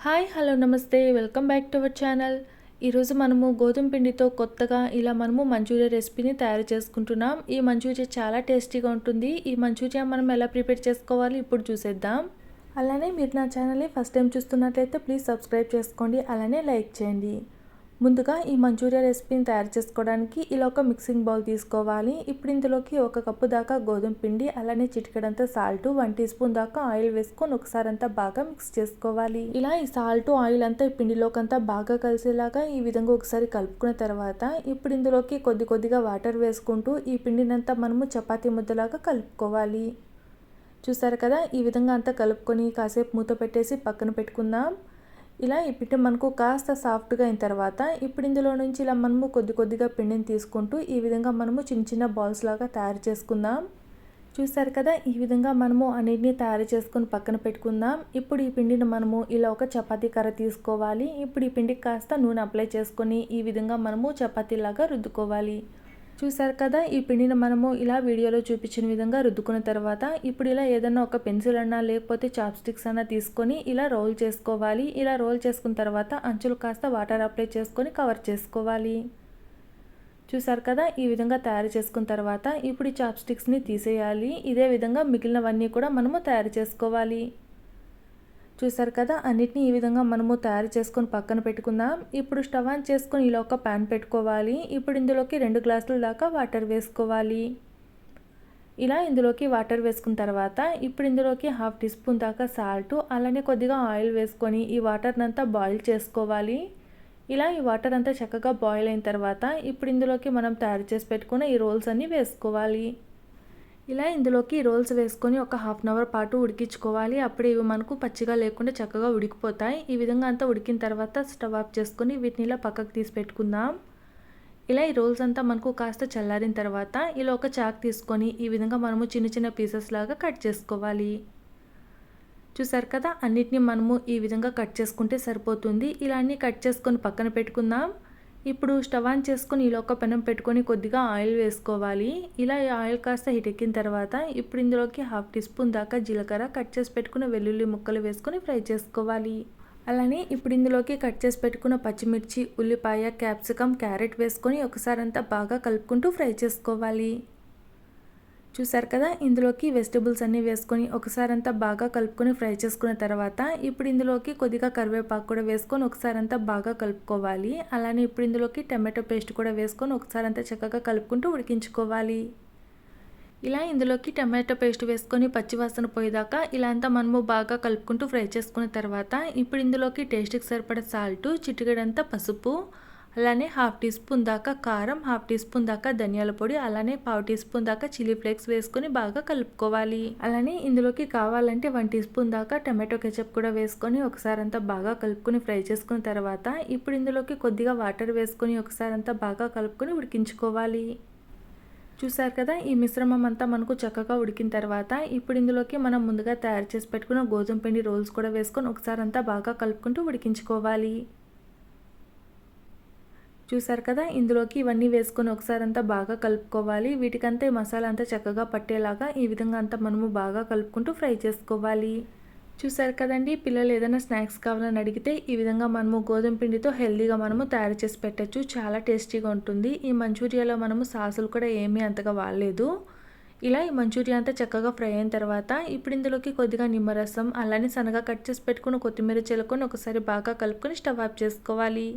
Hi hello నమస్తే welcome back to our channel. ఈరోజు మనము గోధుమ పిండితో కొత్తగా ఇలా మనము మంచూరియా రెసిపీని తయారు చేసుకుంటున్నాం. ఈ మంచూరియా చాలా టేస్టీగా ఉంటుంది. ఈ మంచూరియా మనం ఎలా ప్రిపేర్ చేసుకోవాలి ఇప్పుడు చూసేద్దాం. అలానే మీరు నా ఛానల్ని ఫస్ట్ టైం చూస్తున్నట్లయితే ప్లీజ్ సబ్స్క్రైబ్ చేసుకోండి, అలానే లైక్ చేయండి. ముందుగా ఈ మంచూరియా రెసిపీని తయారు చేసుకోవడానికి ఇలా ఒక మిక్సింగ్ బౌల్ తీసుకోవాలి. ఇప్పుడు ఇందులోకి 1 కప్పు దాకా గోధుమ పిండి, అలానే చిటికెడంత సాల్ట్, 1 టీ స్పూన్ దాకా ఆయిల్ వేసుకొని ఒకసారి అంతా బాగా మిక్స్ చేసుకోవాలి. ఇలా ఈ సాల్ట్ ఆయిల్ అంతా ఈ పిండిలోకి అంతా బాగా కలిసేలాగా ఈ విధంగా ఒకసారి కలుపుకున్న తర్వాత ఇప్పుడు ఇందులోకి కొద్దిగా వాటర్ వేసుకుంటూ ఈ పిండినంతా మనము చపాతీ ముద్దలాగా కలుపుకోవాలి. చూసారు కదా, ఈ విధంగా అంతా కలుపుకొని కాసేపు మూత పెట్టేసి పక్కన పెట్టుకుందాం. ఇలా ఈ పిండి మనకు కాస్త సాఫ్ట్గా అయిన తర్వాత ఇప్పుడు ఇందులో నుంచి ఇలా మనము కొద్దిగా పిండిని తీసుకుంటూ ఈ విధంగా మనము చిన్న బాల్స్ లాగా తయారు చేసుకుందాం. చూసారు కదా, ఈ విధంగా మనము అన్నిటిని తయారు చేసుకొని పక్కన పెట్టుకుందాం. ఇప్పుడు ఈ పిండిని మనము ఇలా ఒక చపాతీ కర్ర తీసుకోవాలి. ఇప్పుడు ఈ పిండికి కాస్త నూనె అప్లై చేసుకొని ఈ విధంగా మనము చపాతీలాగా రుద్దుకోవాలి. చూసారు కదా, ఈ పిండిని మనము ఇలా వీడియోలో చూపించిన విధంగా రుద్దుకున్న తర్వాత ఇప్పుడు ఇలా ఏదన్నా ఒక పెన్సిల్ అన్నా లేకపోతే చాప్ స్టిక్స్ అన్నా తీసుకొని ఇలా రోల్ చేసుకోవాలి. ఇలా రోల్ చేసుకున్న తర్వాత అంచులు కాస్త వాటర్ అప్లై చేసుకొని కవర్ చేసుకోవాలి. చూసారు కదా, ఈ విధంగా తయారు చేసుకున్న తర్వాత ఇప్పుడు ఈ చాప్ స్టిక్స్ని తీసేయాలి. ఇదే విధంగా మిగిలినవన్నీ కూడా మనము తయారు చేసుకోవాలి. చూసారు కదా, అన్నిటినీ ఈ విధంగా మనము తయారు చేసుకొని పక్కన పెట్టుకుందాం. ఇప్పుడు స్టవ్ ఆన్ చేసుకొని ఇలా ఒక ప్యాన్ పెట్టుకోవాలి. ఇప్పుడు ఇందులోకి 2 గ్లాసుల దాకా వాటర్ వేసుకోవాలి. ఇలా ఇందులోకి వాటర్ వేసుకున్న తర్వాత ఇప్పుడు ఇందులోకి 1/2 టీ స్పూన్ దాకా సాల్ట్, అలానే కొద్దిగా ఆయిల్ వేసుకొని ఈ వాటర్ని అంతా బాయిల్ చేసుకోవాలి. ఇలా ఈ వాటర్ అంతా చక్కగా బాయిల్ అయిన తర్వాత ఇప్పుడు ఇందులోకి మనం తయారు చేసి పెట్టుకున్న ఈ రోల్స్ అన్నీ వేసుకోవాలి. ఇలా ఇందులోకి రోల్స్ వేసుకొని ఒక 1/2 అవర్ పాటు ఉడికించుకోవాలి. అప్పుడు ఇవి మనకు పచ్చిగా లేకుండా చక్కగా ఉడికిపోతాయి. ఈ విధంగా అంతా ఉడికిన తర్వాత స్టవ్ ఆఫ్ చేసుకొని వీటిని ఇలా పక్కకు తీసి పెట్టుకుందాం. ఇలా ఈ రోల్స్ అంతా మనకు కాస్త చల్లారిన తర్వాత ఇలా ఒక చాక్ తీసుకొని ఈ విధంగా మనము చిన్న పీసెస్ లాగా కట్ చేసుకోవాలి. చూసారు కదా, అన్నిటినీ మనము ఈ విధంగా కట్ చేసుకుంటే సరిపోతుంది. ఇలా అన్నీ కట్ చేసుకొని పక్కన పెట్టుకుందాం. ఇప్పుడు స్టవ్ ఆన్ చేసుకొని ఇలా ఒక పెనం పెట్టుకొని కొద్దిగా ఆయిల్ వేసుకోవాలి. ఇలా ఈ ఆయిల్ కాస్త హీట్ ఎక్కిన తర్వాత ఇప్పుడు ఇందులోకి 1/2 టీ స్పూన్ దాకా జీలకర్ర, కట్ చేసి పెట్టుకున్న వెల్లుల్లి ముక్కలు వేసుకొని ఫ్రై చేసుకోవాలి. అలానే ఇప్పుడు ఇందులోకి కట్ చేసి పెట్టుకున్న పచ్చిమిర్చి, ఉల్లిపాయ, క్యాప్సికమ్, క్యారెట్ వేసుకొని ఒకసారి అంతా బాగా కలుపుకుంటూ ఫ్రై చేసుకోవాలి. చూసారు కదా, ఇందులోకి వెజిటబుల్స్ అన్నీ వేసుకొని ఒకసారి అంతా బాగా కలుపుకొని ఫ్రై చేసుకున్న తర్వాత ఇప్పుడు ఇందులోకి కొద్దిగా కరివేపాకు కూడా వేసుకొని ఒకసారి అంతా బాగా కలుపుకోవాలి. అలానే ఇప్పుడు ఇందులోకి టమాటో పేస్ట్ కూడా వేసుకొని ఒకసారి అంతా చక్కగా కలుపుకుంటూ ఉడికించుకోవాలి. ఇలా ఇందులోకి టమాటో పేస్ట్ వేసుకొని పచ్చివాసన పోయేదాకా ఇలా అంతా మనము బాగా కలుపుకుంటూ ఫ్రై చేసుకున్న తర్వాత ఇప్పుడు ఇందులోకి టేస్ట్కి సరిపడా సాల్ట్, చిటికెడంతా పసుపు, అలానే 1/2 టీ స్పూన్ దాకా కారం, 1/2 టీ స్పూన్ దాకా ధనియాల పొడి, అలానే 1/2 టీ స్పూన్ దాకా చిల్లీ ఫ్లేక్స్ వేసుకొని బాగా కలుపుకోవాలి. అలానే ఇందులోకి కావాలంటే 1 టీ స్పూన్ దాకా టమాటో కెచప్ కూడా వేసుకొని ఒకసారి అంతా బాగా కలుపుకొని ఫ్రై చేసుకున్న తర్వాత ఇప్పుడు ఇందులోకి కొద్దిగా వాటర్ వేసుకొని ఒకసారి అంతా బాగా కలుపుకొని ఉడికించుకోవాలి. చూసారు కదా, ఈ మిశ్రమం అంతా మనకు చక్కగా ఉడికిన తర్వాత ఇప్పుడు ఇందులోకి మనం ముందుగా తయారు చేసి పెట్టుకున్న గోధుమ పిండి రోల్స్ కూడా వేసుకొని ఒకసారి అంతా బాగా కలుపుకుంటూ ఉడికించుకోవాలి. చూసారు కదా, ఇందులోకి ఇవన్నీ వేసుకొని ఒకసారి అంతా బాగా కలుపుకోవాలి. వీటికంతా ఈ మసాలా అంతా చక్కగా పట్టేలాగా ఈ విధంగా అంతా మనము బాగా కలుపుకుంటూ ఫ్రై చేసుకోవాలి. చూసారు కదండి, పిల్లలు ఏదైనా స్నాక్స్ కావాలని అడిగితే ఈ విధంగా మనము గోధుమ పిండితో హెల్తీగా మనము తయారు చేసి పెట్టచ్చు. చాలా టేస్టీగా ఉంటుంది. ఈ మంచూరియాలో మనము సాసులు కూడా ఏమీ అంతగా వాడలేదు. ఇలా ఈ మంచూరియా అంతా చక్కగా ఫ్రై అయిన తర్వాత ఇప్పుడు ఇందులోకి కొద్దిగా నిమ్మరసం, అలానే సన్నగా కట్ చేసి పెట్టుకుని కొత్తిమీర చల్లుకొని ఒకసారి బాగా కలుపుకొని స్టవ్ ఆఫ్ చేసుకోవాలి.